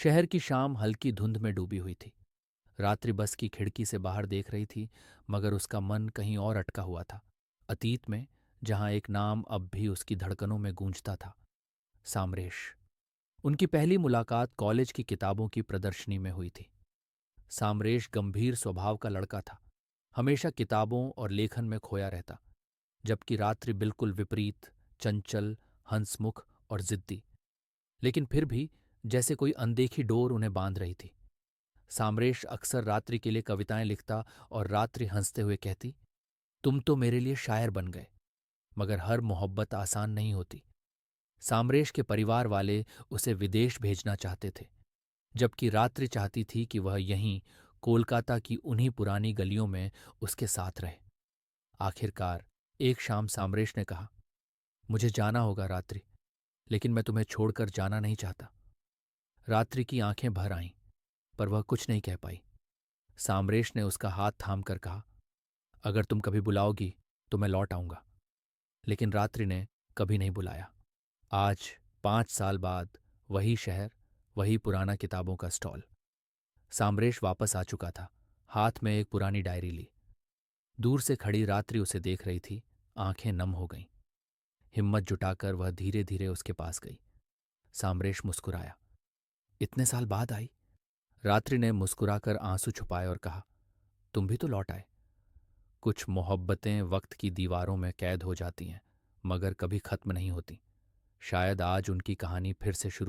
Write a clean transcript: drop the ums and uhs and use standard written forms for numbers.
शहर की शाम हल्की धुंध में डूबी हुई थी। रात्रि बस की खिड़की से बाहर देख रही थी, मगर उसका मन कहीं और अटका हुआ था। अतीत में, जहां एक नाम अब भी उसकी धड़कनों में गूंजता था। सामरेश। उनकी पहली मुलाकात कॉलेज की किताबों की प्रदर्शनी में हुई थी। सामरेश गंभीर स्वभाव का लड़का था, हमेशा किताबों और लेखन में खोया रहता, जबकि रात्रि बिल्कुल विपरीत, चंचल, हंसमुख और जिद्दी। लेकिन फिर भी जैसे कोई अनदेखी डोर उन्हें बांध रही थी। सामरेश अक्सर रात्रि के लिए कविताएं लिखता और रात्रि हंसते हुए कहती, तुम तो मेरे लिए शायर बन गए। मगर हर मोहब्बत आसान नहीं होती। सामरेश के परिवार वाले उसे विदेश भेजना चाहते थे, जबकि रात्रि चाहती थी कि वह यहीं कोलकाता की उन्हीं पुरानी गलियों में उसके साथ रहे। आखिरकार एक शाम सामरेश ने कहा, मुझे जाना होगा रात्रि, लेकिन मैं तुम्हें छोड़कर जाना नहीं चाहता। रात्रि की आंखें भर आईं, पर वह कुछ नहीं कह पाई। सामरेश ने उसका हाथ थाम कर कहा, अगर तुम कभी बुलाओगी तो मैं लौट आऊंगा। लेकिन रात्रि ने कभी नहीं बुलाया। आज 5 साल बाद वही शहर, वही पुराना किताबों का स्टॉल। सामरेश वापस आ चुका था, हाथ में एक पुरानी डायरी ली। दूर से खड़ी रात्रि उसे देख रही थी, आंखें नम हो गईं। हिम्मत जुटाकर वह धीरे धीरे उसके पास गई। सामरेश मुस्कुराया, इतने साल बाद आई। रात्रि ने मुस्कुराकर आंसू छुपाए और कहा, तुम भी तो लौट आए। कुछ मोहब्बतें वक्त की दीवारों में कैद हो जाती हैं, मगर कभी खत्म नहीं होती। शायद आज उनकी कहानी फिर से शुरू